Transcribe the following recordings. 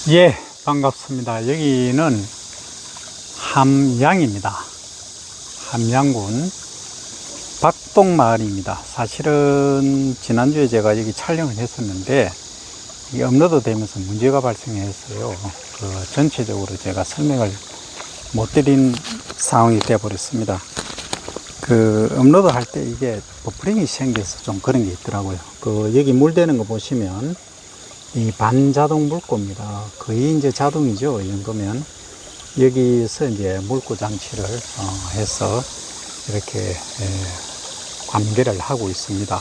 예, 반갑습니다. 여기는 함양입니다. 함양군 박동마을입니다. 사실은 지난주에 제가 여기 촬영을 했었는데 이게 업로드 되면서 문제가 발생했어요. 전체적으로 제가 설명을 못 드린 상황이 되어버렸습니다. 업로드 할 때 이게 버퍼링이 생겨서 좀 그런 게 있더라고요. 여기 물 대는 거 보시면 이 반자동 물고입니다. 거의 이제 자동이죠. 이 정도면 여기서 이제 물고 장치를 해서 이렇게 관계를 하고 있습니다.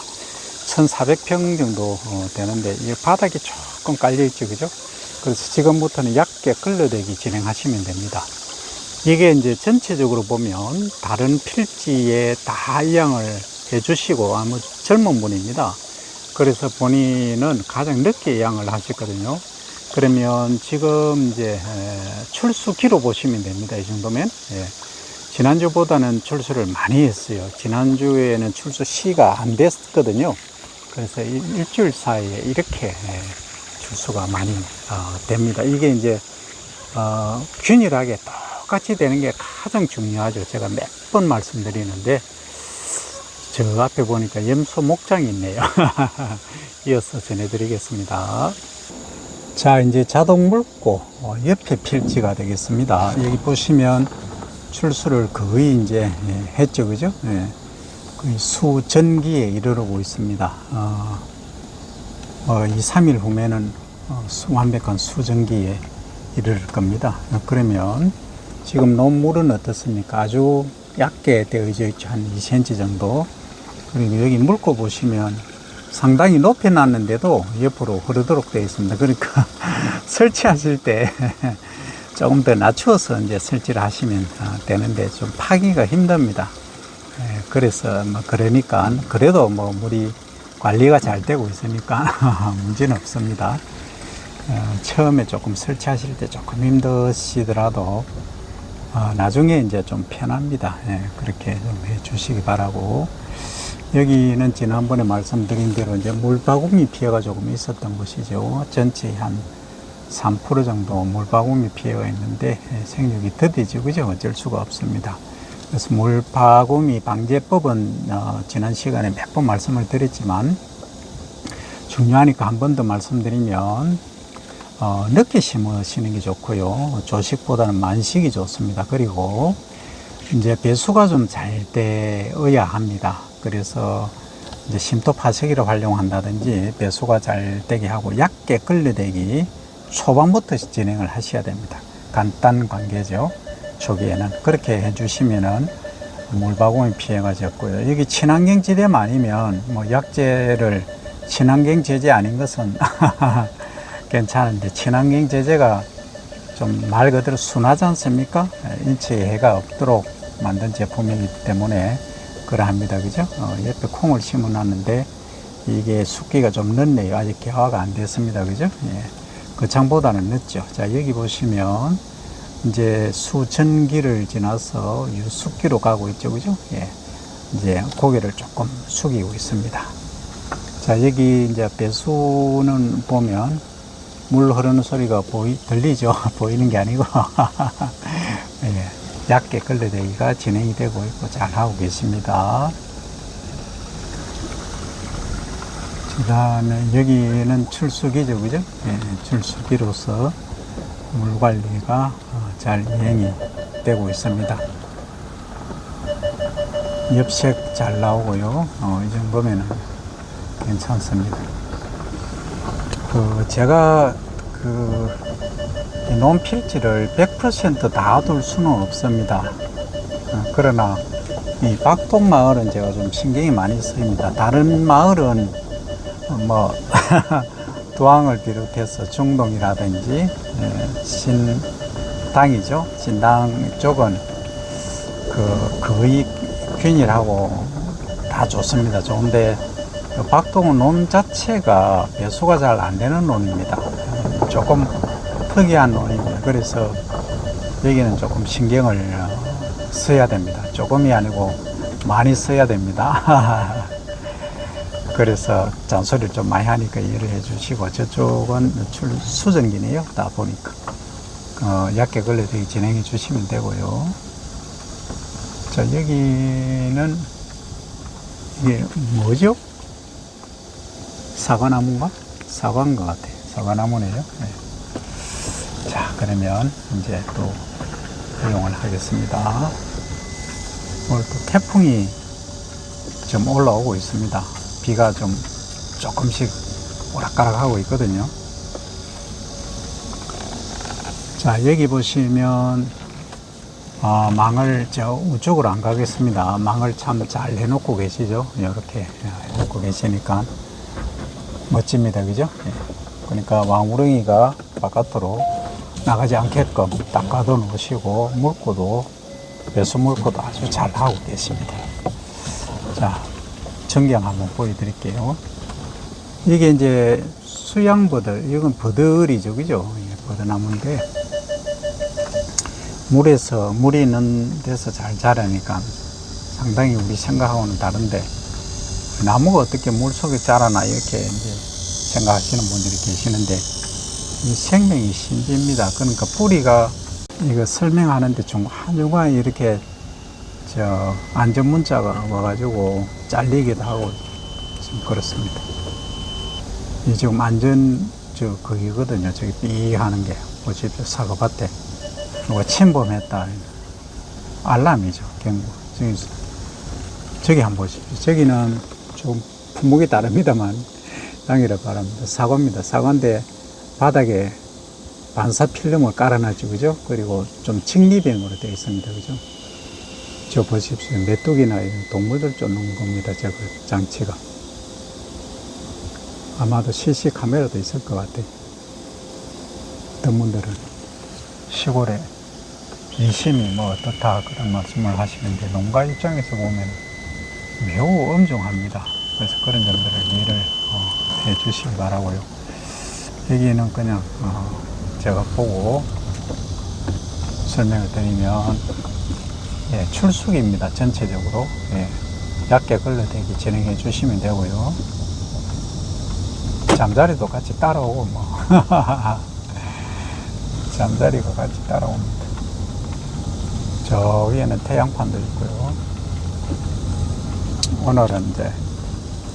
1400평 정도 되는데 이 바닥이 조금 깔려 있죠, 그죠? 그래서 지금부터는 얕게 끌어대기 진행하시면 됩니다. 이게 이제 전체적으로 보면 다른 필지에 다 이양을 해주시고 아무 젊은 분입니다. 그래서 본인은 가장 늦게 이양을 하셨거든요. 그러면 지금 이제 출수기로 보시면 됩니다. 이 정도면. 예. 지난주보다는 출수를 많이 했어요. 지난주에는 출수 시가 안 됐거든요. 그래서 일주일 사이에 이렇게 출수가 많이 됩니다. 이게 이제 균일하게 똑같이 되는 게 가장 중요하죠. 제가 몇 번 말씀드리는데 저 앞에 보니까 염소 목장이 있네요. 이어서 전해드리겠습니다. 자, 이제 자동 물고 옆에 필지가 되겠습니다. 여기 보시면 출수를 거의 이제 했죠, 그죠? 예. 거의 수전기에 이르르고 있습니다. 2, 3일 후면은 완벽한 수전기에 이르를 겁니다. 그러면 지금 논물은 어떻습니까? 아주 얕게 되어져 있죠. 한 2cm 정도. 그리고 여기 물고 보시면 상당히 높이 놨는데도 옆으로 흐르도록 되어 있습니다. 그러니까 설치하실 때 조금 더 낮추어서 이제 설치를 하시면 되는데 좀 파기가 힘듭니다. 그래서 그러니까 그래도 물이 관리가 잘 되고 있으니까 문제는 없습니다. 처음에 조금 설치하실 때 조금 힘드시더라도 나중에 이제 좀 편합니다. 그렇게 좀 해 주시기 바라고. 여기는 지난번에 말씀드린 대로 이제 물바구미 피해가 조금 있었던 곳이죠. 전체 한 3% 정도 물바구미 피해가 있는데 생육이 더디죠, 그죠? 어쩔 수가 없습니다. 그래서 물바구미 방제법은 지난 시간에 몇 번 말씀을 드렸지만 중요하니까 한 번 더 말씀드리면 늦게 심으시는 게 좋고요. 조식보다는 만식이 좋습니다. 그리고 이제 배수가 좀 잘 되어야 합니다. 그래서 이제 심도 파쇄기를 활용한다든지 배수가 잘 되게 하고 얕게 끌려대기 초반부터 진행을 하셔야 됩니다. 간단 관계죠. 초기에는 그렇게 해주시면은 물바구미 피해가 적고요. 여기 친환경 지대만 아니면 약재를 친환경 제재 아닌 것은 괜찮은데 친환경 제재가 좀 말 그대로 순하지 않습니까? 인체에 해가 없도록 만든 제품이기 때문에 그러합니다. 그죠? 옆에 콩을 심어 놨는데 이게 숙기가 좀 늦네요. 아직 개화가 안 됐습니다. 그죠? 예. 거창보다는 늦죠. 자, 여기 보시면 이제 수전기를 지나서 유숙기로 가고 있죠. 그죠? 예. 이제 고개를 조금 숙이고 있습니다. 자, 여기 이제 배수는 보면 물 흐르는 소리가 들리죠? 보이는 게 아니고. 예. 얕게 끌려대기가 진행이 되고 있고 잘 하고 계십니다. 그 다음에 여기는 출수기죠, 그죠? 예, 출수기로서 물 관리가 잘 이행이 되고 있습니다. 엽색 잘 나오고요. 이 정도면은 괜찮습니다. 제가 논필지를 100% 다 둘 수는 없습니다. 그러나 이 박동마을은 제가 좀 신경이 많이 쓰입니다. 다른 마을은 도항을 비롯해서 중동이라든지 신당이죠. 신당 쪽은 거의 균일하고 다 좋습니다. 좋은데 박동은 논 자체가 배수가 잘 안 되는 논입니다. 조금 특이한 논입니다. 그래서 여기는 조금 신경을 써야 됩니다. 조금이 아니고 많이 써야 됩니다. 그래서 잔소리를 좀 많이 하니까 이해를 해주시고, 저쪽은 수정기네요. 다 보니까. 얕게 걸레대기 진행해 주시면 되고요. 자, 여기는, 이게 뭐죠? 사과나무인가? 사과인 것 같아요. 사과나무네요. 네. 자, 그러면 이제 또 이용을 하겠습니다. 오늘 또 태풍이 좀 올라오고 있습니다. 비가 좀 조금씩 오락가락 하고 있거든요. 자, 여기 보시면 망을 저 우측으로 안 가겠습니다. 망을 참 잘 해놓고 계시죠. 이렇게 해놓고 계시니까 멋집니다. 그죠? 그러니까 왕우렁이가 바깥으로 나가지 않게끔 딱 가둬 놓으시고, 물고도 배수 물고도 아주 잘 하고 계십니다. 자, 전경 한번 보여드릴게요. 이게 이제 수양버들, 이건 버들이죠. 그죠? 버들나무인데, 물이 있는 데서 잘 자라니까 상당히 우리 생각하고는 다른데, 나무가 어떻게 물 속에 자라나 이렇게 이제 생각하시는 분들이 계시는데, 이 생명이 신비입니다. 그러니까 뿌리가, 이거 설명하는데 중간중간에 이렇게 안전 문자가 와가지고 잘리기도 하고 지금 그렇습니다. 이 지금 안전 거기거든요. 저기 삐 하는 게 보십시오. 사과밭에 누가 침범했다, 알람이죠. 경고. 저기 한번 보십시오. 저기는 좀 품목이 다릅니다만 양해를 바랍니다. 사과입니다. 사과인데 바닥에 반사 필름을 깔아놨죠. 그죠? 그리고 좀 직립형으로 되어 있습니다. 그죠? 저 보십시오. 메뚜기나 이런 동물들 쫓는 겁니다. 저 장치가. 아마도 CC 카메라도 있을 것 같아요. 어떤 분들은 시골에 인심이 뭐 어떻다 그런 말씀을 하시는데, 농가 입장에서 보면 매우 엄중합니다. 그래서 그런 점들을 이해를 해 주시기 바라고요. 여기는 그냥 제가 보고 설명을 드리면, 출수기입니다. 전체적으로. 얕게 걸러대기 진행해 주시면 되고요. 잠자리도 같이 따라오고 뭐 잠자리가 같이 따라옵니다. 저 위에는 태양판도 있고요. 오늘은 이제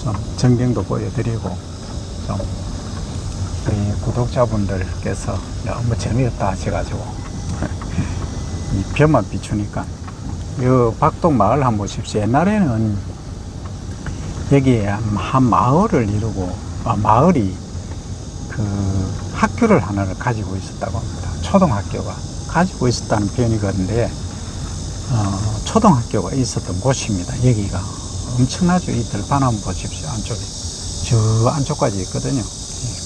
좀 전경도 보여드리고, 좀 우리 구독자분들께서 너무 재미없다 하셔가지고 이 벼만 비추니까, 이 박동 마을 한번 보십시오. 옛날에는 여기에 한 마을을 이루고, 마을이 그 학교를 하나를 가지고 있었다고 합니다. 초등학교가 가지고 있었다는 표현이거든요. 초등학교가 있었던 곳입니다. 여기가 엄청나죠. 이 들판 한번 보십시오. 안쪽에 저 안쪽까지 있거든요.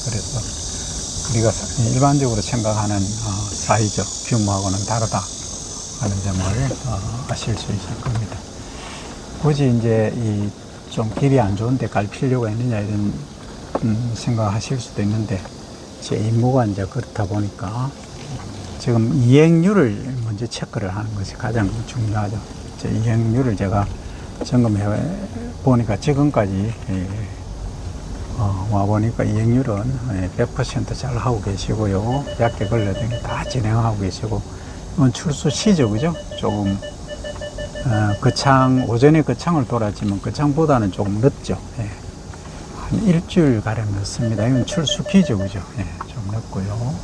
그래서 우리가 일반적으로 생각하는 사이즈 규모하고는 다르다 하는 점을 아실 수 있을 겁니다. 굳이 이제 이 좀 길이 안 좋은데 갈 필요가 있느냐 이런 생각하실 수도 있는데, 제 임무가 이제 그렇다 보니까 지금 이행률을 먼저 체크를 하는 것이 가장 중요하죠. 제 이행률을 제가 점검해 보니까 지금까지 와 보니까 이행률은 100% 잘 하고 계시고요. 얕게 걸려든 다 진행하고 계시고, 이건 출수 시죠. 그죠? 조금 오전에 거창을 돌았지만 거창보다는 조금 늦죠. 한 일주일 가량 늦습니다. 이건 출수기죠. 그죠? 좀 늦고요.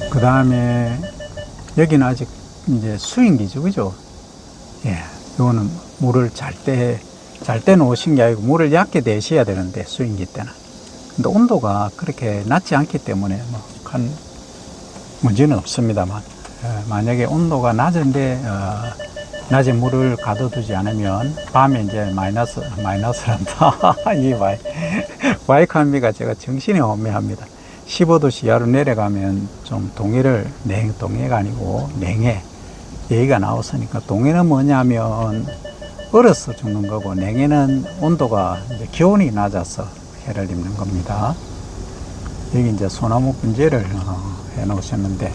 그 다음에 여기는 아직 이제 수인기죠. 그죠? 이거는 물을 잘 때 놓으신 게 아니고 물을 얕게 대셔야 되는데, 수인기 때는. 근데 온도가 그렇게 낮지 않기 때문에 뭐 큰 문제는 없습니다만, 만약에 온도가 낮은데 낮에 물을 가둬두지 않으면 밤에 이제 마이너스란다. 이 와이칸비가 제가 정신이 혼미합니다. 15도 이하로 내려가면 좀 동해가 아니고 냉해 얘기가 나왔으니까, 동해는 뭐냐면 얼어서 죽는 거고, 냉해는 온도가 이제 기온이 낮아서 해를 입는 겁니다. 여기 이제 소나무 분재를 해 놓으셨는데,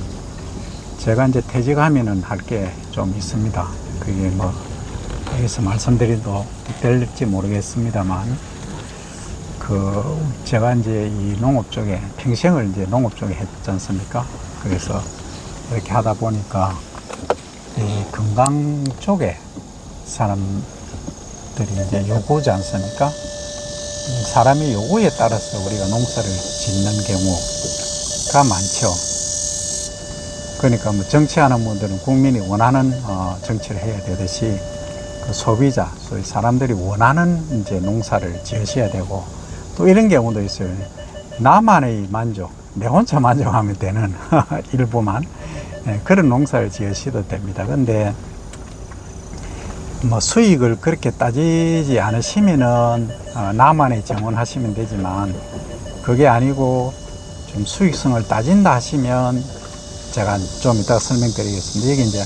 제가 이제 퇴직하면은 할 게 좀 있습니다. 그게 뭐 여기서 말씀드려도 될지 모르겠습니다만, 제가 이제 이 농업 쪽에, 평생을 이제 농업 쪽에 했지 않습니까? 그래서 이렇게 하다 보니까, 이 건강 쪽에 사람들이 이제 요구지 않습니까? 사람의 요구에 따라서 우리가 농사를 짓는 경우가 많죠. 그러니까 뭐 정치하는 분들은 국민이 원하는 정치를 해야 되듯이 그 소비자, 소위 사람들이 원하는 이제 농사를 지으셔야 되고, 또 이런 경우도 있어요. 나만의 만족, 내 혼자 만족하면 되는 일부만 그런 농사를 지으셔도 됩니다. 근데 뭐 수익을 그렇게 따지지 않으시면은 나만의 정원하시면 되지만, 그게 아니고 좀 수익성을 따진다 하시면 제가 좀 이따가 설명드리겠습니다. 여기 이제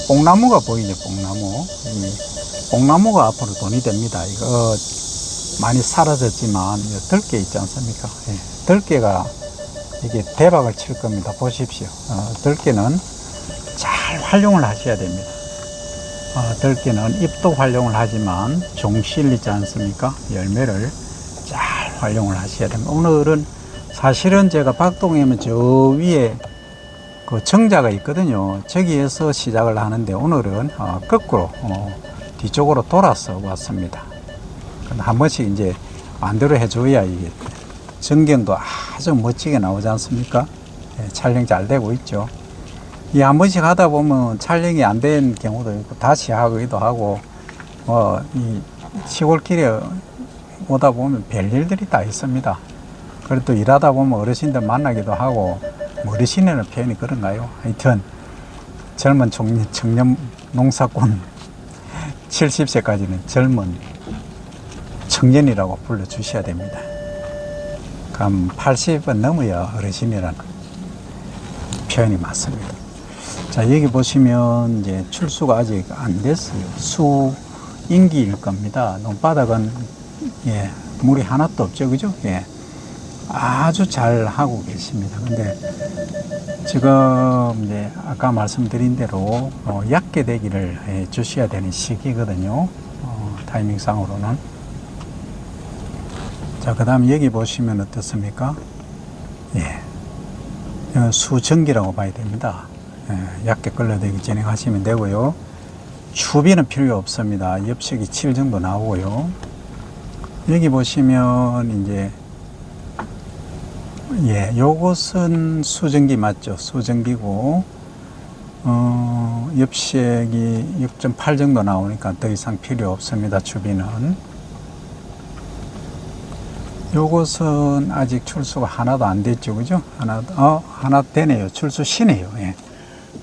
뽕나무가 보이죠, 뽕나무. 이 뽕나무가 앞으로 돈이 됩니다. 이거 많이 사라졌지만 들깨 있지 않습니까? 예, 들깨가 이게 대박을 칠 겁니다. 보십시오. 들깨는 잘 활용을 하셔야 됩니다. 들깨는 잎도 활용을 하지만 종실 있지 않습니까? 열매를 잘 활용을 하셔야 됩니다. 오늘은 사실은 제가 박동에 하면 저 위에 그 정자가 있거든요. 저기에서 시작을 하는데 오늘은 거꾸로 뒤쪽으로 돌아서 왔습니다. 한 번씩 이제 반대로 해줘야 이게 전경도 아주 멋지게 나오지 않습니까? 예, 촬영 잘 되고 있죠. 이 한 번씩 하다 보면 촬영이 안 된 경우도 있고 다시 하기도 하고, 이 시골길에 오다 보면 별일들이 다 있습니다. 그리고 또 일하다 보면 어르신들 만나기도 하고, 뭐 어르신이라는 표현이 그런가요? 하여튼 젊은 청년 농사꾼 70세까지는 젊은 청년이라고 불러주셔야 됩니다. 그럼 80은 넘어야 어르신이라는 표현이 맞습니다. 자, 여기 보시면 이제 출수가 아직 안 됐어요. 수인기일 겁니다. 논바닥은 예, 물이 하나도 없죠, 그죠? 예, 아주 잘 하고 계십니다. 근데 지금 이제 아까 말씀드린 대로 얕게 되기를 해 주셔야 되는 시기거든요. 타이밍상으로는. 자, 그 다음 여기 보시면 어떻습니까? 예, 수증기라고 봐야 됩니다. 예, 얕게 끌어들이기 진행하시면 되고요. 추비는 필요 없습니다. 엽식이 7 정도 나오고요. 여기 보시면 이제 예, 요것은 수증기 맞죠? 수증기고 엽식이 6.8 정도 나오니까 더 이상 필요 없습니다. 추비는. 요것은 아직 출수가 하나도 안 됐죠, 그죠? 하나 되네요. 출수시네요. 예.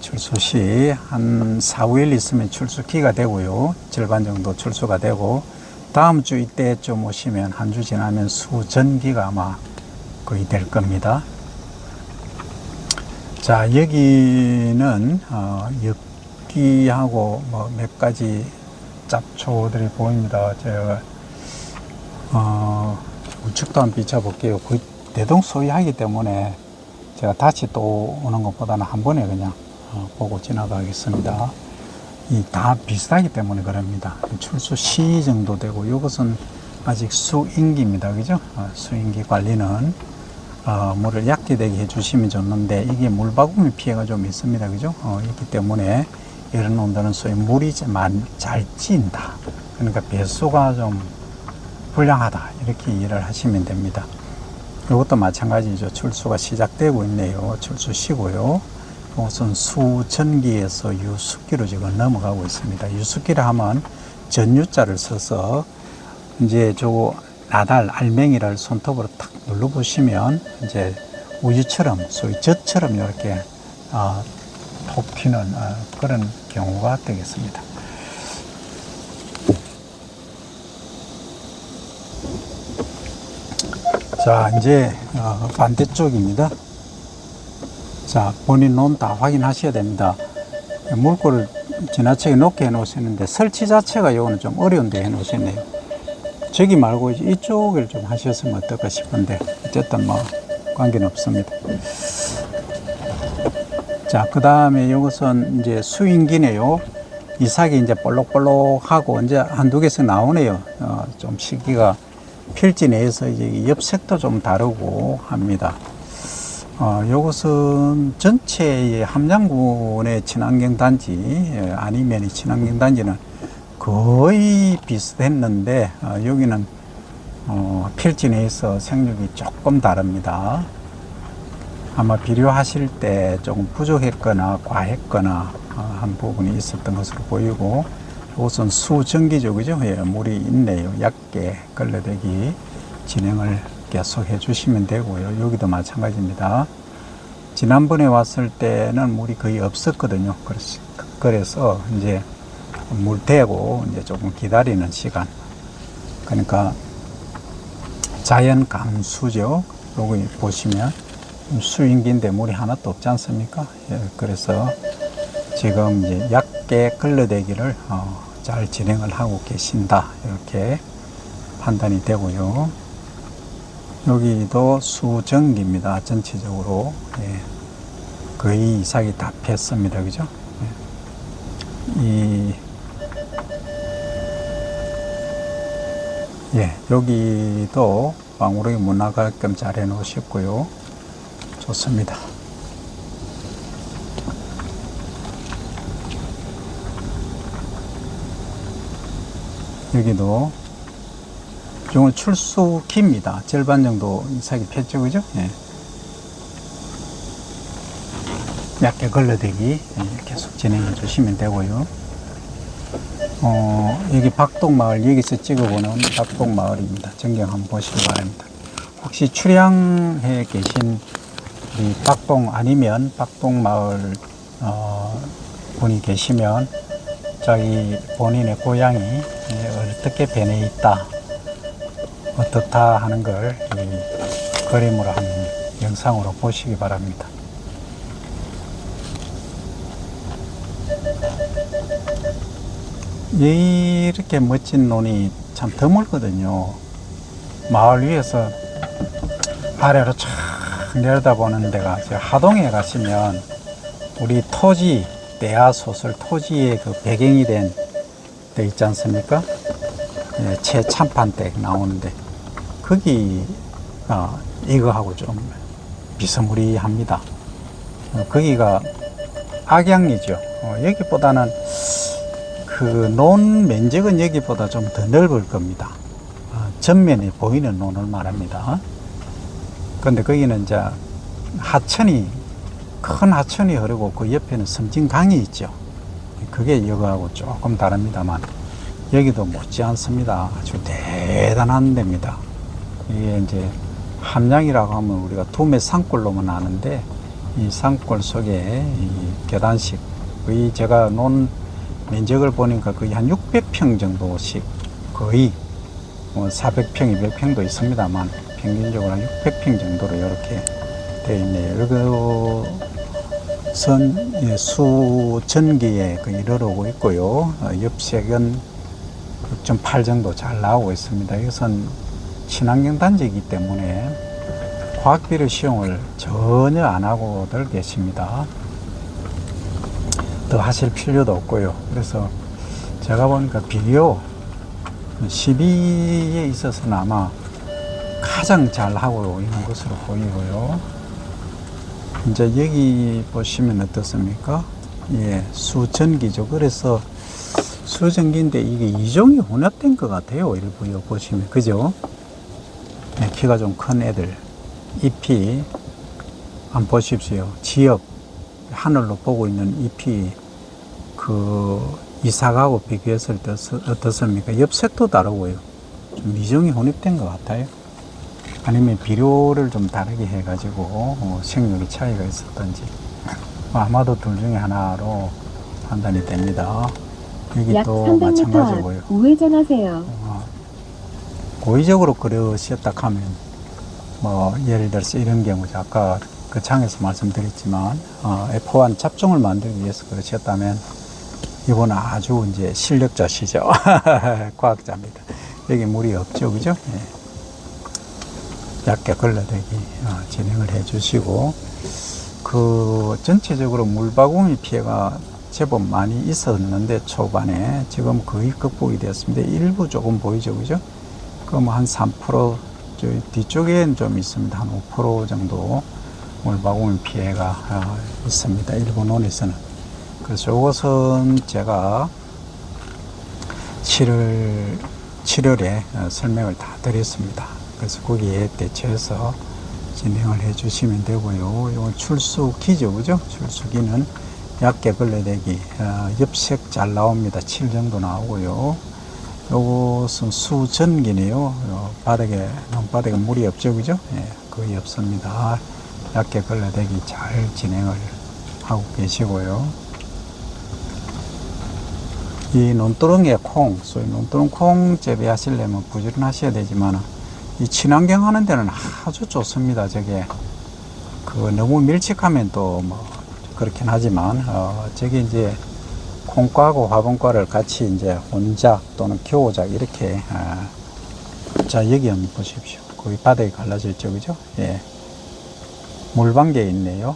출수시 한 4, 5일 있으면 출수기가 되고요. 절반 정도 출수가 되고, 다음 주 이때쯤 오시면 한 주 지나면 수전기가 아마 거의 될 겁니다. 자, 여기는 엽기하고 뭐 몇 가지 잡초들이 보입니다. 제가 우측도 한번 비춰볼게요. 거의 대동소이하기 때문에 제가 다시 또 오는 것보다는 한 번에 그냥 보고 지나가겠습니다. 이 다 비슷하기 때문에 그럽니다. 출수 시 정도 되고, 이것은 아직 수인기입니다. 그죠? 수인기 관리는 물을 얕게 되게 해주시면 좋는데, 이게 물바구미 피해가 좀 있습니다. 그죠? 있기 때문에 이런 놈들은 소위 물이 잘 찐다. 그러니까 배수가 좀 불량하다. 이렇게 이해를 하시면 됩니다. 이것도 마찬가지죠. 출수가 시작되고 있네요. 출수시고요. 이것은 수전기에서 유숙기로 지금 넘어가고 있습니다. 유숙기를 하면 전유자를 써서 이제 저 나달 알맹이를 손톱으로 탁 눌러보시면 이제 우유처럼, 소위 젖처럼 이렇게 톡 튀는 그런 경우가 되겠습니다. 자, 이제 반대쪽입니다. 자, 본인 논 다 확인하셔야 됩니다. 물꼬를 지나치게 높게 해 놓으시는데 설치 자체가 요거는 좀 어려운데 해 놓으셨네요. 저기 말고 이쪽을 좀 하셨으면 어떨까 싶은데, 어쨌든 뭐 관계는 없습니다. 자, 그 다음에 이것은 이제 수인기네요. 이삭이 이제 볼록볼록하고 이제 한두 개씩 나오네요. 좀 시기가 필지 내에서 이제 엽색도 좀 다르고 합니다. 요것은 전체의 함양군의 친환경 단지, 아니면 이 친환경 단지는 거의 비슷했는데, 여기는 필지 내에서 생육이 조금 다릅니다. 아마 비료하실 때 조금 부족했거나 과했거나 한 부분이 있었던 것으로 보이고, 이것은 수증기죠, 그죠? 예, 물이 있네요. 얕게 걸러대기 진행을 계속 해주시면 되고요. 여기도 마찬가지입니다. 지난번에 왔을 때는 물이 거의 없었거든요. 그래서 이제 물 대고 이제 조금 기다리는 시간. 그러니까 자연 감수죠. 여기 보시면 수인기인데 물이 하나도 없지 않습니까? 예, 그래서 지금 이제 얕게 걸러대기를 잘 진행을 하고 계신다, 이렇게 판단이 되고요. 여기도 수정기입니다. 전체적으로. 예, 거의 이삭이 다 폈습니다. 그죠? 여기도 방울이 못 나가게끔 잘 해 놓으셨고요. 좋습니다. 여기도 오늘 출수기입니다. 절반 정도 이삭이 폈죠, 그죠? 예. 얇게 걸러대기 계속 진행해 주시면 되고요. 여기 박동마을, 여기서 찍어보는 박동마을입니다. 전경 한번 보시기 바랍니다. 혹시 출향해 계신 우리 박동 아니면 박동마을 분이 계시면 자기 본인의 고향이 어떻게 변해 있다, 어떻다 하는 걸 이 그림으로 한 영상으로 보시기 바랍니다. 이렇게 멋진 논이 참 드물거든요. 마을 위에서 아래로 쫙 내려다보는 데가, 하동에 가시면 우리 토지, 대하소설 토지의 그 배경이 된 데 있지 않습니까? 예, 최참판댁 나오는데, 거기가 이거하고 좀 비스무리합니다. 거기가 악양리죠. 여기보다는 그 논 면적은 여기보다 좀 더 넓을 겁니다. 전면에 보이는 논을 말합니다. 그런데 거기는 이제 하천이, 큰 하천이 흐르고 그 옆에는 섬진강이 있죠. 그게 이거하고 조금 다릅니다만, 여기도 못지 않습니다. 아주 대단한 데입니다. 이게 이제 함양이라고 하면 우리가 두메 산골로만 아는데, 이 산골 속에 이 계단식, 거의 제가 논 면적을 보니까 거의 한 600평 정도씩, 거의 400평, 200평도 있습니다만 평균적으로 한 600평 정도로 이렇게 되어 있네요. 수전기에 이르르고 있고요. 엽색은 6.8 정도 잘 나오고 있습니다. 이것은 친환경 단지이기 때문에 과학비료 시용을 전혀 안 하고들 계십니다. 더 하실 필요도 없고요. 그래서 제가 보니까 비료 시비에 있어서는 아마 가장 잘 하고 있는 것으로 보이고요. 이제 여기 보시면 어떻습니까? 예, 수전기죠. 그래서 수전기인데 이게 이종이 혼합된 것 같아요. 일부 여기 보시면, 그죠? 네, 키가 좀 큰 애들. 잎이 한번 보십시오. 지엽, 하늘로 보고 있는 잎이 그 이삭하고 비교했을 때 어떻습니까? 엽색도 다르고요. 좀 이종이 혼합된 것 같아요. 아니면 비료를 좀 다르게 해가지고 생육이 차이가 있었던지, 아마도 둘 중에 하나로 판단이 됩니다. 여기 또 마찬가지고요. 우회전하세요. 고의적으로 그러셨다 하면 예를 들어서 이런 경우죠. 아까 그 장에서 말씀드렸지만 F1 잡종을 만들기 위해서 그러셨다면 이분은 아주 이제 실력자시죠. 과학자입니다. 여기 물이 없죠, 그죠? 예. 얇게 걸러대기 진행을 해 주시고, 그 전체적으로 물바구니 피해가 제법 많이 있었는데 초반에 지금 거의 극복이 되었습니다. 일부 조금 보이죠, 그죠? 그럼 한 3%, 저 뒤쪽엔 좀 있습니다. 한 5% 정도 물바구니 피해가 있습니다. 일부 논에서는. 그래서 이것은 제가 7월에 설명을 다 드렸습니다. 그래서 거기에 대처해서 진행을 해 주시면 되고요. 이건 출수기죠, 그죠? 출수기는 얕게 걸레대기, 엽색 잘 나옵니다. 7 정도 나오고요. 요것은 수전기네요. 바닥에, 논바닥에 물이 없죠, 그죠? 예, 거의 없습니다. 얕게 걸레대기 잘 진행을 하고 계시고요. 이 논두렁의 콩, 소위 논두렁 콩 재배하시려면 부지런하셔야 되지만, 이 친환경 하는 데는 아주 좋습니다. 저게, 너무 밀집하면 또 뭐, 그렇긴 하지만, 저게 이제, 콩과하고 화분과를 같이 이제 혼작 또는 교호작 이렇게, 자, 여기 한번 보십시오. 거기 바닥이 갈라져 있죠, 그죠? 예. 물방개에 있네요.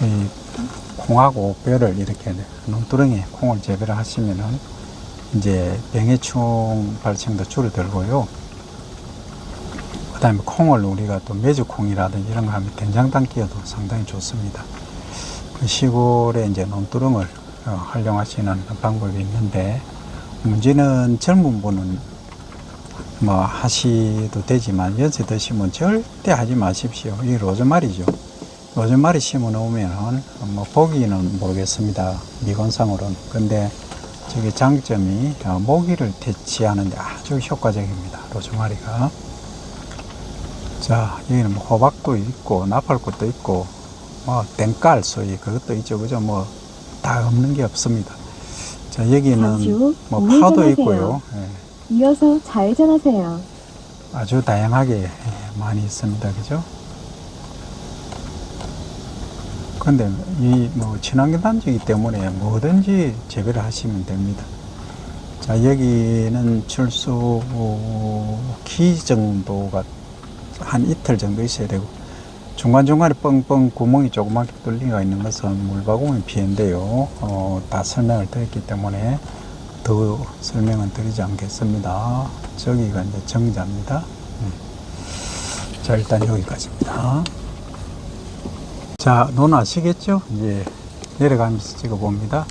이 콩하고 뼈를 이렇게 논두렁에 콩을 재배를 하시면은 이제 병해충 발생도 줄어들고요. 그 다음에 콩을 우리가 또 메주콩이라든지 이런 거 하면 된장 담기에도 상당히 좋습니다. 그 시골에 이제 논두렁을 활용하시는 방법이 있는데, 문제는 젊은 분은 뭐 하시도 되지만 연세 드시면 절대 하지 마십시오. 이 로즈마리죠. 로즈마리 심어 놓으면 뭐 보기는 모르겠습니다. 미관상으로는. 근데 저게 장점이 모기를 퇴치하는데 아주 효과적입니다. 로즈마리가. 자, 여기는 뭐 호박도 있고 나팔꽃도 있고 뭐 땡깔 소위 그것도 있죠, 그죠? 뭐 다 없는 게 없습니다. 자, 여기는 뭐 파도 있고요. 예. 이어서 좌회전하세요. 아주 다양하게 많이 있습니다, 그죠? 근데 이 뭐 친환경 단지이기 때문에 뭐든지 재배를 하시면 됩니다. 자, 여기는 출수 기 정도가 한 이틀 정도 있어야 되고, 중간중간에 뻥뻥 구멍이 조그맣게 뚫린 거 있는 것은 물바구니 피해인데요. 다 설명을 드렸기 때문에 더 설명은 드리지 않겠습니다. 저기가 이제 정자입니다. 자, 일단 여기까지입니다. 자, 논 아시겠죠? 이제 내려가면서 찍어봅니다.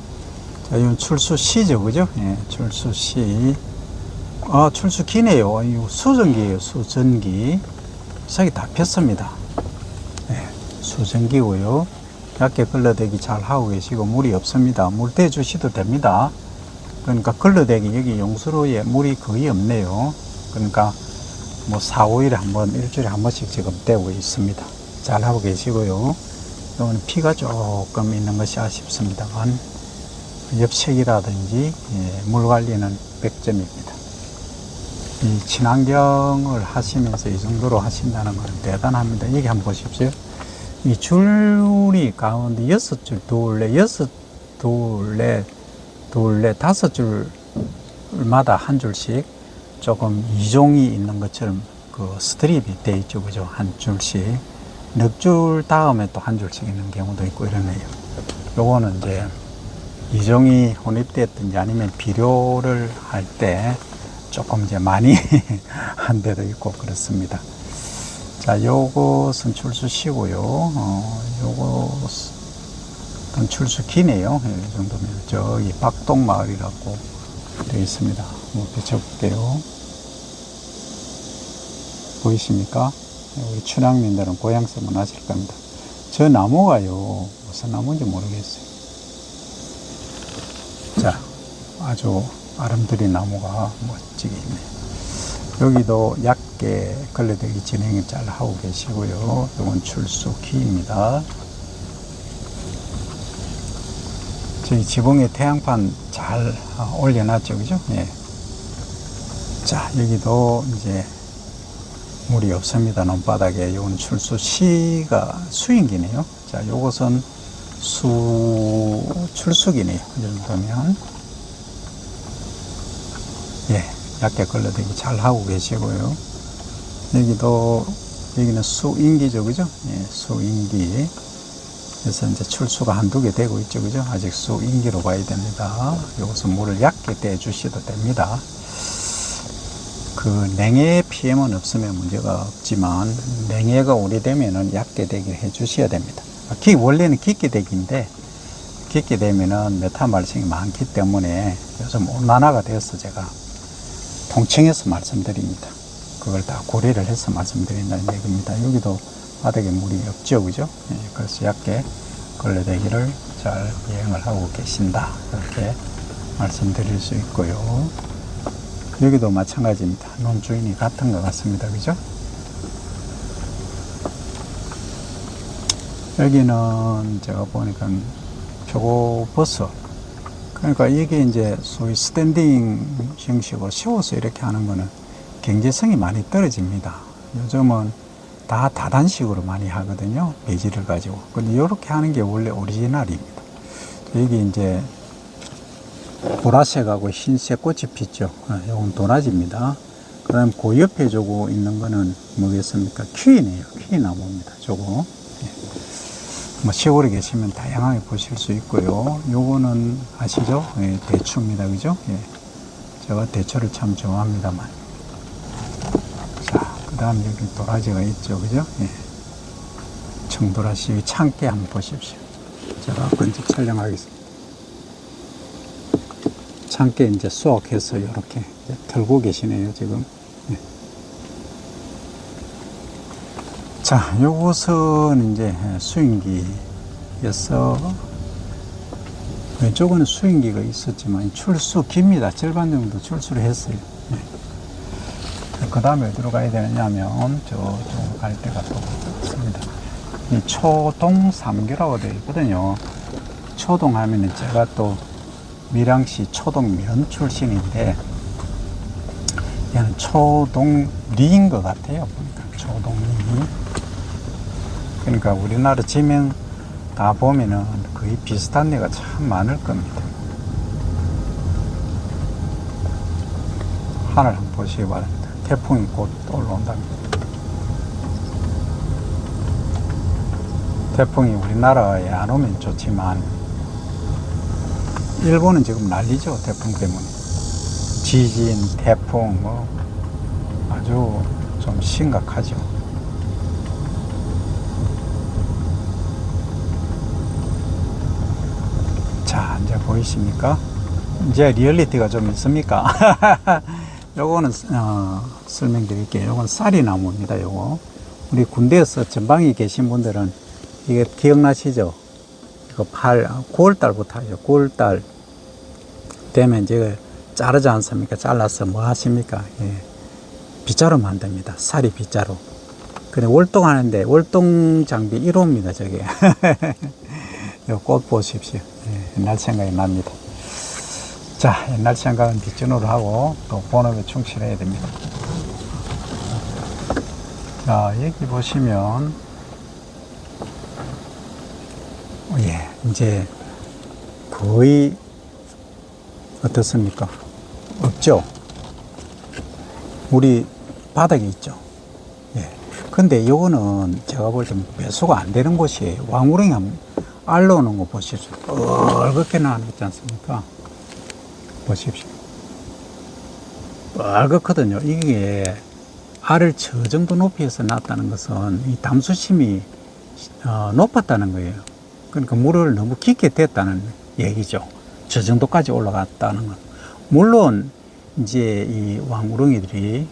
자, 이건 출수시죠, 그죠? 예, 출수시. 아, 출수기네요. 이거 수전기예요, 수전기. 색이 다 폈습니다. 예, 수전기고요. 얇게 걸러대기 잘 하고 계시고, 물이 없습니다. 물 대주셔도 됩니다. 그러니까 걸러대기 여기 용수로에 물이 거의 없네요. 그러니까 뭐 4, 5일에 한 번, 일주일에 한 번씩 지금 떼고 있습니다. 잘 하고 계시고요. 이거는 피가 조금 있는 것이 아쉽습니다만, 엽색이라든지 물 관리는 100점입니다. 이 친환경을 하시면서 이 정도로 하신다는 건 대단합니다. 여기 한번 보십시오. 이 줄이 가운데 6줄, 둘레, 5줄마다 한 줄씩 조금 이종이 있는 것처럼 그 스트립이 되어 있죠, 그죠? 한 줄씩. 넉 줄 다음에 또 한 줄씩 있는 경우도 있고 이러네요. 요거는 이제 이종이 혼입되었든지 아니면 비료를 할 때 조금 이제 많이 한 데도 있고 그렇습니다. 자, 요것은 출수시고요. 요것은 출수기네요. 이 정도면 저기 박동마을이라고 되어 있습니다. 한번 비춰볼게요. 보이십니까? 우리 춘향민들은 고향섬은 아실 겁니다. 저 나무가요, 무슨 나무인지 모르겠어요. 자, 아주 아름드리 나무가 멋지게 있네요. 여기도 얕게 걸레대기 진행을 잘 하고 계시고요. 이건 출수기입니다. 저희 지붕에 태양판 잘 올려놨죠, 그죠? 예. 자, 여기도 이제 물이 없습니다. 논바닥에. 이건 출수시가 수인기네요. 자, 요것은 출수기네요. 이 정도면. 예, 얇게 걸러대기 잘 하고 계시고요. 여기는 수인기죠, 그죠? 예, 수인기. 그래서 이제 출수가 한두 개 되고 있죠. 그죠? 아직 수 임기로 봐야 됩니다. 여기서 물을 얕게 떼주셔도 됩니다. 그 냉해 피해만 없으면 문제가 없지만 냉해가 오래되면은 얕게 되게 해주셔야 됩니다. 원래는 깊게 되기인데 깊게 되면은 메탄 발생이 많기 때문에 요즘 온난화가 되어서 제가 통칭해서 말씀드립니다. 그걸 다 고려를 해서 말씀드린다는 얘기입니다. 여기도 바닥에 물이 없죠, 그죠? 예, 그래서 얕게 걸레대기를 잘 이행을 하고 계신다, 이렇게 말씀드릴 수 있고요. 여기도 마찬가지입니다. 논 주인이 같은 것 같습니다, 그죠? 여기는 제가 보니까 표고버섯, 그러니까 이게 이제 소위 스탠딩 형식으로 세워서 이렇게 하는 거는 경제성이 많이 떨어집니다. 요즘은 다 다단식으로 많이 하거든요. 배지를 가지고. 근데 이렇게 하는 게 원래 오리지널입니다. 여기 이제 보라색하고 흰색 꽃이 피죠. 이건 도라지입니다. 그 다음 그 옆에 저거 있는 거는 뭐겠습니까? 퀴네요. 퀴나무입니다. 저거. 뭐 시골에 계시면 다양하게 보실 수 있고요. 요거는 아시죠? 예, 대추입니다. 그죠? 예. 제가 대추를 참 좋아합니다만. 자, 그 다음 여기 도라지가 있죠. 그죠? 예. 청도라지 참깨 한번 보십시오. 제가 먼저 촬영하겠습니다. 참깨 이제 수확해서 이렇게 털고 계시네요. 지금. 예. 자, 요것은 이제 수인기여서 왼쪽은 수인기가 있었지만 출수 깁니다. 절반 정도 출수를 했어요. 네. 그 다음에 어디로 가야 되느냐면 저쪽 갈 때가 또 있습니다. 이 초동 3교라고 되어 있거든요. 초동 하면은 제가 또 밀양시 초동면 출신인데 얘는 초동리인 것 같아요. 보니까 초동리. 그러니까 우리나라 지명 다 보면은 거의 비슷한 데가 참 많을 겁니다. 하늘 한번 보시기 바랍니다. 태풍이 곧 올라온답니다. 태풍이 우리나라에 안 오면 좋지만 일본은 지금 난리죠. 태풍 때문에. 지진, 태풍 뭐 아주 좀 심각하죠. 자, 이제 보이십니까? 이제 리얼리티가 좀 있습니까? 요거는 설명드릴게요. 요건 쌀이나무입니다. 요거 우리 군대에서 전방에 계신 분들은 이게 기억나시죠? 이거 9월달부터 하죠. 9월달 되면 이제 자르지 않습니까? 잘라서 뭐 하십니까? 예. 빗자루 만듭니다. 쌀이 빗자루. 근데 월동하는데 월동 장비 1호입니다. 저게. 요 꽃 보십시오. 예, 옛날 생각이 납니다. 자, 옛날 생각은 뒷전으로 하고 또 본업에 충실해야 됩니다. 자, 여기 보시면 예, 이제 거의 어떻습니까? 없죠? 물이 바닥에 있죠? 예. 근데 요거는 제가 볼 때 배수가 안 되는 곳이에요. 왕우렁이 한번 알러오는 거 보십시오. 빨갛게 나왔지 않습니까? 보십시오. 빨갛거든요. 이게 알을 저 정도 높이에서 났다는 것은 이 담수심이 높았다는 거예요. 그러니까 물을 너무 깊게 댔다는 얘기죠. 저 정도까지 올라갔다는 건. 물론 이제 이 왕우렁이들이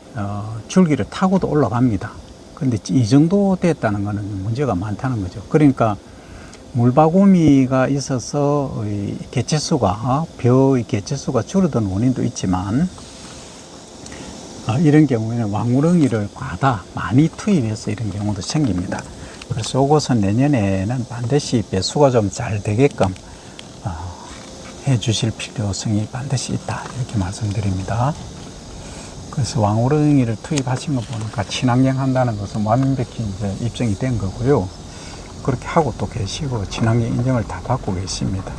줄기를 타고도 올라갑니다. 근데 이 정도 됐다는 거는 문제가 많다는 거죠. 그러니까 물바구미가 있어서 개체수가 벼의 개체수가 줄어든 원인도 있지만 이런 경우에는 왕우렁이를 과다 많이 투입해서 이런 경우도 생깁니다. 그래서 이것은 내년에는 반드시 배수가 좀 잘 되게끔 해 주실 필요성이 반드시 있다, 이렇게 말씀드립니다. 그래서 왕우렁이를 투입하신 거 보니까 친환경 한다는 것은 완벽히 이제 입증이 된 거고요. 그렇게 하고 또 계시고 친환경 인정을 다 받고 계십니다.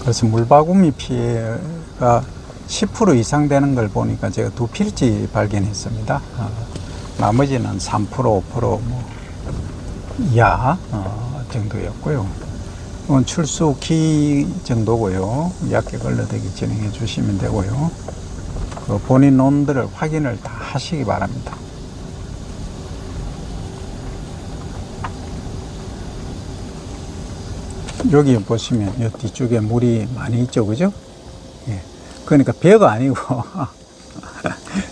그래서 물바구미 피해가 10% 이상 되는 걸 보니까 제가 2필지 발견했습니다. 나머지는 3%, 5% 뭐 야 정도였고요. 이건 출수기 정도고요. 약계 걸러대기 진행해 주시면 되고요. 그 본인 논들을 확인을 다 하시기 바랍니다. 여기 보시면 이 뒤쪽에 물이 많이 있죠, 그죠? 예. 그러니까 벼가 아니고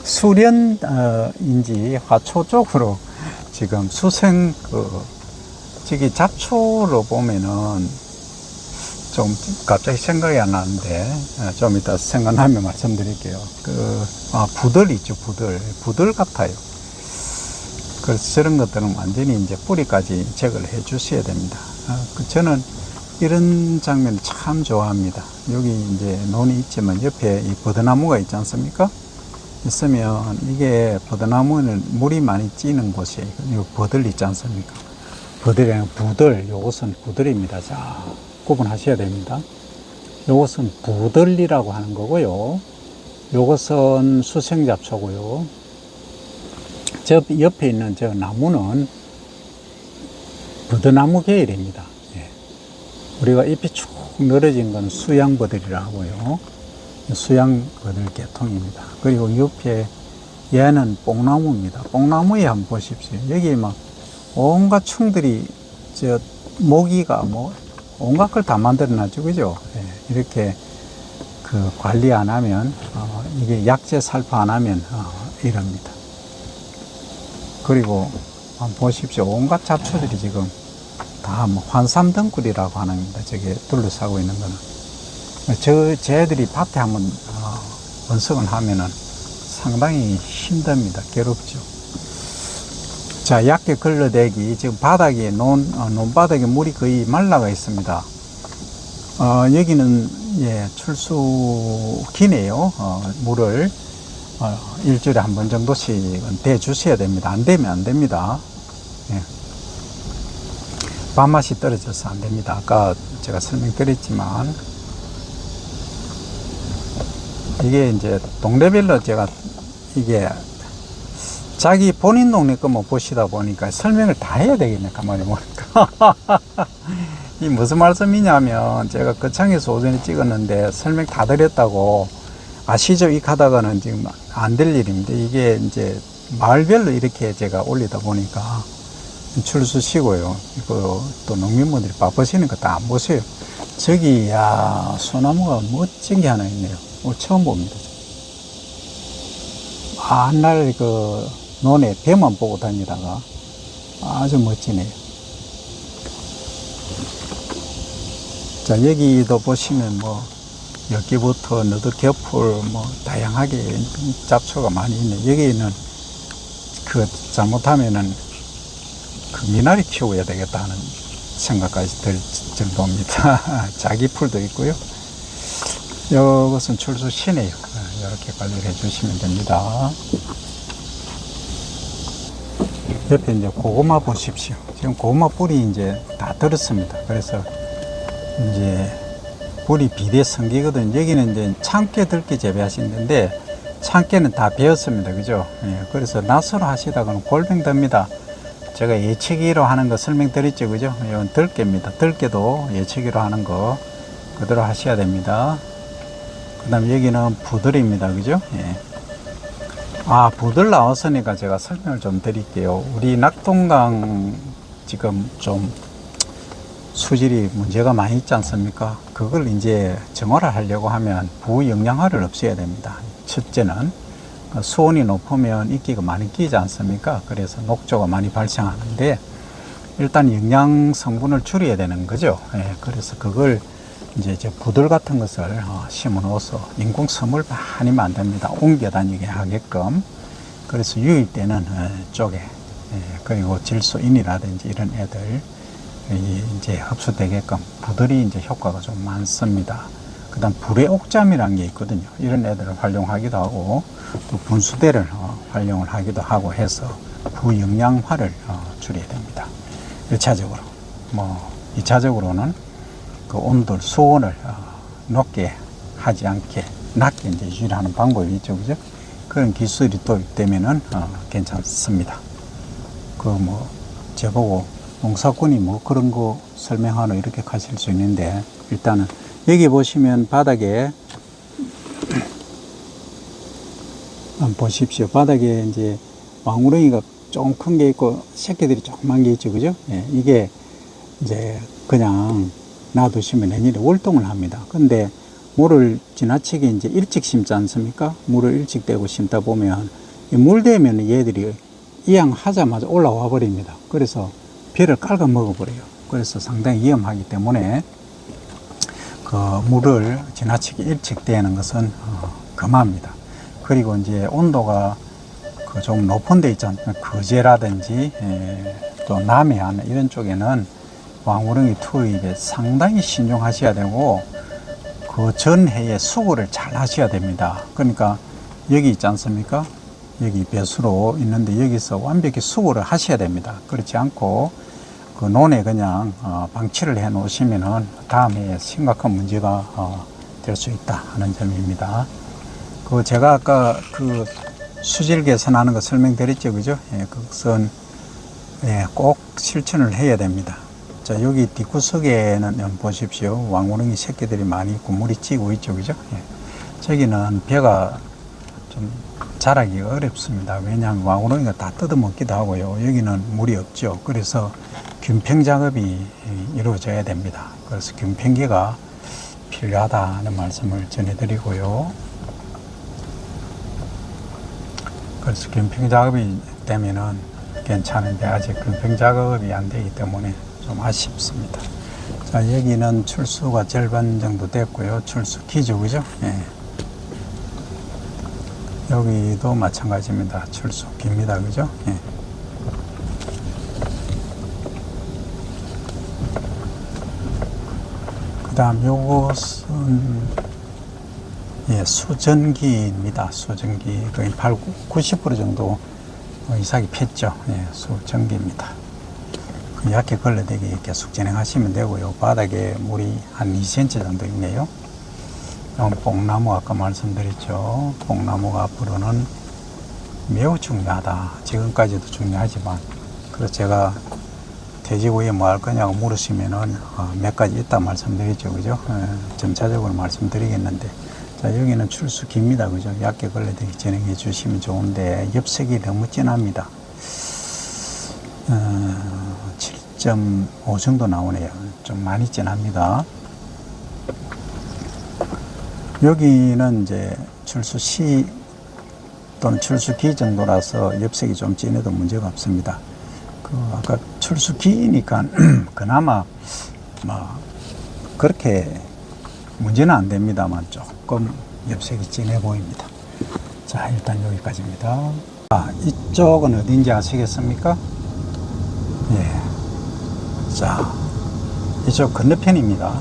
수련인지 화초 쪽으로 지금 수생 저기 잡초로 보면은 좀 갑자기 생각이 안 나는데 좀 이따 생각나면 말씀드릴게요. 부들 있죠, 부들 같아요. 그래서 저런 것들은 완전히 이제 뿌리까지 제거를 해 주셔야 됩니다. 저는 이런 장면을 참 좋아합니다. 여기 이제 논이 있지만 옆에 이 버드나무가 있지 않습니까? 있으면 이게 버드나무는 물이 많이 찌는 곳이 이 버들 있지 않습니까? 버들이랑 부들, 요것은 부들입니다. 자, 구분하셔야 됩니다. 요것은 부들이라고 하는 거고요. 요것은 수생잡초고요. 저 옆에 있는 저 나무는 버드나무 계열입니다. 예. 우리가 잎이 쭉 늘어진 건 수양버들이라고 하고요. 수양버들 계통입니다. 그리고 옆에 얘는 뽕나무입니다. 뽕나무에 한번 보십시오. 여기 막 온갖 충들이 모기가 온갖 걸 다 만들어놨죠, 그죠? 예, 이렇게 관리 안 하면 이게 약재 살포 안 하면 이럽니다. 그리고 한번 보십시오. 온갖 잡초들이 지금 다 환삼덩굴이라고 하는 겁니다. 저게 둘러싸고 있는 거는. 쟤들이 밭에 한번 번성을 하면은 상당히 힘듭니다. 괴롭죠. 자, 약계 걸러대기. 지금 바닥에, 논바닥에 물이 거의 말라가 있습니다. 여기는, 예, 출수기네요. 물을, 일주일에 한 번 정도씩은 대주셔야 됩니다. 안 되면 안 됩니다. 예. 밥맛이 떨어져서 안 됩니다. 아까 제가 설명드렸지만, 이게 이제 동네별로 제가 이게 자기 본인 동네 거만 보시다 보니까 설명을 다 해야 되겠네, 가만히 보니까. 이 무슨 말씀이냐면, 제가 거창에서 오전에 찍었는데 설명 다 드렸다고 아시죠? 이 가다가는 지금 안 될 일입니다. 이게 이제 마을별로 이렇게 제가 올리다 보니까 출수시고요. 또 농민분들이 바쁘시니까 다 안 보세요. 저기, 야, 소나무가 멋진 게 하나 있네요. 오늘 처음 봅니다. 한날 논에 벼만 보고 다니다가 아주 멋지네요. 자, 여기도 보시면 여기부터 너드겨풀 다양하게 잡초가 많이 있네. 여기는 잘못하면은 미나리 키워야 되겠다 하는 생각까지 들 정도입니다. 자기풀도 있고요. 이것은 출수시네요. 이렇게 관리를 해주시면 됩니다. 옆에 이제 고구마 보십시오. 지금 고구마 뿌리 이제 다 들었습니다. 그래서 이제 뿌리 비대 성기거든요. 여기는 이제 참깨 들깨 재배하시는데 참깨는 다 베었습니다. 그죠? 예, 그래서 낫으로 하시다가는 골병 됩니다. 제가 예치기로 하는 거 설명드렸죠. 그죠? 이건 들깨입니다. 들깨도 예치기로 하는 거 그대로 하셔야 됩니다. 그 다음에 여기는 부들입니다. 그죠? 예. 부들 나왔으니까 제가 설명을 좀 드릴게요. 우리 낙동강 지금 좀 수질이 문제가 많이 있지 않습니까? 그걸 이제 정화를 하려고 하면 부영양화를 없애야 됩니다. 첫째는 수온이 높으면 이끼가 많이 끼지 않습니까? 그래서 녹조가 많이 발생하는데 일단 영양 성분을 줄여야 되는 거죠. 예, 그래서 그걸 이제 부들 같은 것을 심어 넣어서 인공섬을 많이 만듭니다. 옮겨 다니게 하게끔. 그래서 유입 때는 쪽에, 그리고 질소인이라든지 이런 애들 이제 흡수되게끔 부들이 이제 효과가 좀 많습니다. 그 다음 불의 옥잠이라는 게 있거든요. 이런 애들을 활용하기도 하고 또 분수대를 활용을 하기도 하고 해서 부영양화를 줄여야 됩니다. 1차적으로 2차적으로는 그 온도, 수온을 높게 하지 않게 낮게 이제 유지하는 방법이 있죠, 그죠? 그런 기술이 도입되면은 괜찮습니다. 저보고 농사꾼이 뭐 그런 거 설명하노 이렇게 가실 수 있는데, 일단은 여기 보시면 바닥에 한번 보십시오. 바닥에 이제 왕우렁이가 좀 큰 게 있고 새끼들이 조그만 게 있죠, 그죠? 예, 이게 이제 그냥 놔두시면 내년에 월동을 합니다. 근데 물을 지나치게 이제 일찍 심지 않습니까? 물을 일찍 대고 심다 보면 물 대면 얘들이 이양하자마자 올라와 버립니다. 그래서 벼를 깔아 먹어버려요. 그래서 상당히 위험하기 때문에 그 물을 지나치게 일찍 대는 것은 금합니다. 그리고 이제 온도가 그 좀 높은 데 있지 않습니까? 거제라든지 또 남해안 이런 쪽에는 왕우렁이 투입에 상당히 신중하셔야 되고, 그 전해에 수고를 잘 하셔야 됩니다. 그러니까 여기 있지 않습니까? 여기 배수로 있는데 여기서 완벽히 수고를 하셔야 됩니다. 그렇지 않고 그 논에 그냥 방치를 해 놓으시면은 다음에 심각한 문제가 될 수 있다 하는 점입니다. 그 제가 아까 그 수질 개선하는 거 설명드렸죠, 그죠? 예, 그것은 꼭 실천을 해야 됩니다. 자, 여기 뒷구석에는 보십시오. 왕우렁이 새끼들이 많이 있고 물이 찌고 있죠, 그죠? 예. 저기는 벼가 좀 자라기 어렵습니다. 왜냐하면 왕우렁이가 다 뜯어먹기도 하고요. 여기는 물이 없죠. 그래서 균평 작업이 이루어져야 됩니다. 그래서 균평기가 필요하다는 말씀을 전해드리고요. 그래서 균평 작업이 되면은 괜찮은데 아직 균평 작업이 안 되기 때문에 좀 아쉽습니다. 자, 여기는 출수가 절반 정도 됐고요. 출수 기죠, 그죠? 예. 여기도 마찬가지입니다. 출수 깁니다, 그죠? 예. 그 다음 요것은 수전기입니다. 수전기 거의 90% 정도 이삭이 폈죠. 수전기입니다. 얇게 걸러대기 계속 진행하시면 되고요. 바닥에 물이 한 2cm 정도 있네요. 뽕나무 아까 말씀드렸죠. 뽕나무가 앞으로는 매우 중요하다. 지금까지도 중요하지만, 그래서 제가 돼지고기에 뭐 할 거냐고 물으시면은 몇 가지 있다 말씀드렸죠, 그죠? 점차적으로 말씀드리겠는데, 자, 여기는 출수 깁니다, 그죠? 얇게 걸러대기 진행해 주시면 좋은데 엽색이 너무 진합니다. 7.5 정도 나오네요. 좀 많이 진합니다. 여기는 이제 출수 시 또는 출수 기 정도라서 엽색이 좀 진해도 문제가 없습니다. 아까 출수 기니까 그나마 뭐 그렇게 문제는 안 됩니다만 조금 엽색이 진해 보입니다. 자, 일단 여기까지입니다. 이쪽은 어딘지 아시겠습니까? 예. 자, 이쪽 건너편입니다.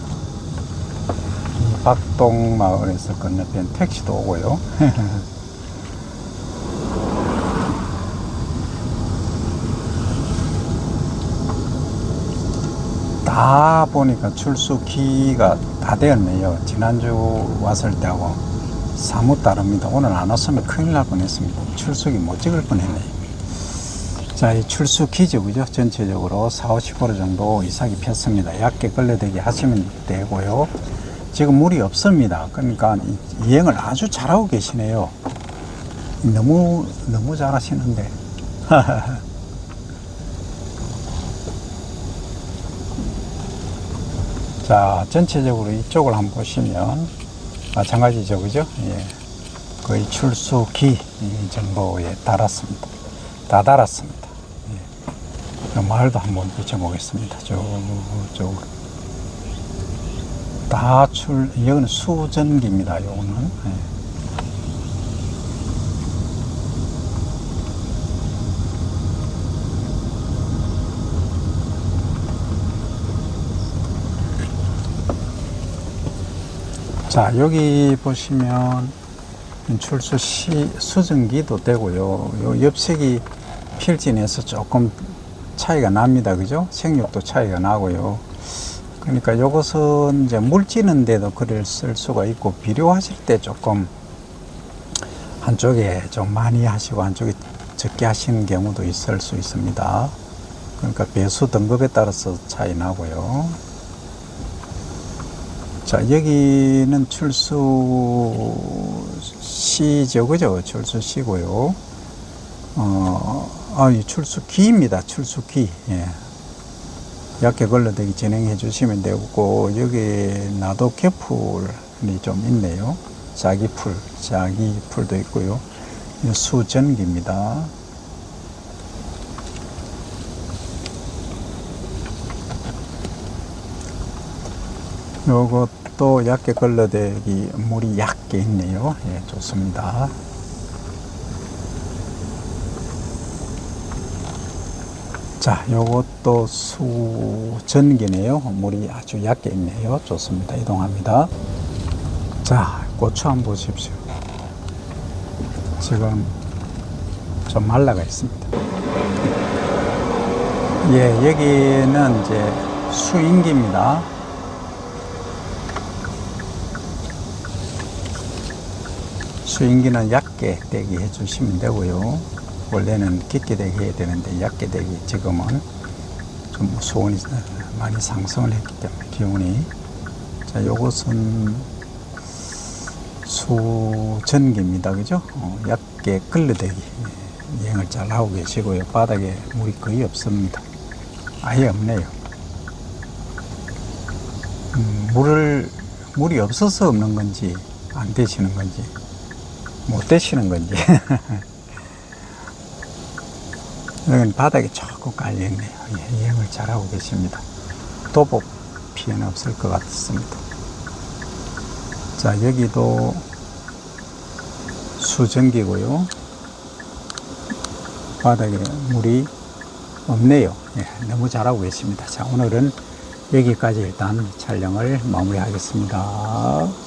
이 박동마을에서 건너편 택시도 오고요. 다 보니까 출수기가 다 되었네요. 지난주 왔을 때하고 사뭇 다릅니다. 오늘 안 왔으면 큰일 날 뻔했습니다. 출수기 못 찍을 뻔했네요. 자, 이 출수기죠, 그죠? 전체적으로 40~50% 정도 이삭이 폈습니다. 얇게 걸러대기 하시면 되고요. 지금 물이 없습니다. 그러니까 이행을 아주 잘하고 계시네요. 너무 잘하시는데. 자, 전체적으로 이쪽을 한번 보시면 마찬가지죠, 그죠? 예. 거의 출수기 정도에 달았습니다. 다 달았습니다. 예. 마을도 한번 비춰보겠습니다. 쭉. 다 이거는 수전기입니다, 요거는. 예. 자, 여기 보시면 출수 수증기도 되고요. 요 엽색이 필진에서 조금 차이가 납니다. 그죠? 생육도 차이가 나고요. 그러니까 요것은 이제 물 찌는데도 글을 쓸 수가 있고, 비료하실 때 조금 한쪽에 좀 많이 하시고 한쪽에 적게 하시는 경우도 있을 수 있습니다. 그러니까 배수 등급에 따라서 차이 나고요. 자, 여기는 출수시죠, 그죠? 출수시고요. 이 출수기입니다. 출수기. 예. 약게 걸러대기 진행해 주시면 되고, 여기 나도 개풀이 좀 있네요. 자기풀도 있고요. 수전기입니다. 요것도 얕게 걸러대기 물이 얕게 있네요. 예, 좋습니다. 자, 요것도 수전기네요. 물이 아주 얕게 있네요. 좋습니다. 이동합니다. 자, 고추 한번 보십시오. 지금 좀 말라가 있습니다. 예, 여기는 이제 수인기입니다. 수인기는 얇게 대기 해주시면 되고요. 원래는 깊게 대기 해야 되는데 얇게 대기, 지금은 좀 수온이 많이 상승을 했기 때문에 기온이. 자, 요것은 수전기입니다. 그죠? 얇게 끌려대기 여행을 잘 하고 계시고요. 바닥에 물이 거의 없습니다. 아예 없네요. 물이 없어서 없는 건지 안 되시는 건지 못 되시는 건지. 여기는 바닥에 조금 깔려있네요. 예, 여행을 잘하고 계십니다. 도복 피해는 없을 것 같습니다. 자, 여기도 수전기고요. 바닥에 물이 없네요. 예, 너무 잘하고 계십니다. 자, 오늘은 여기까지 일단 촬영을 마무리하겠습니다.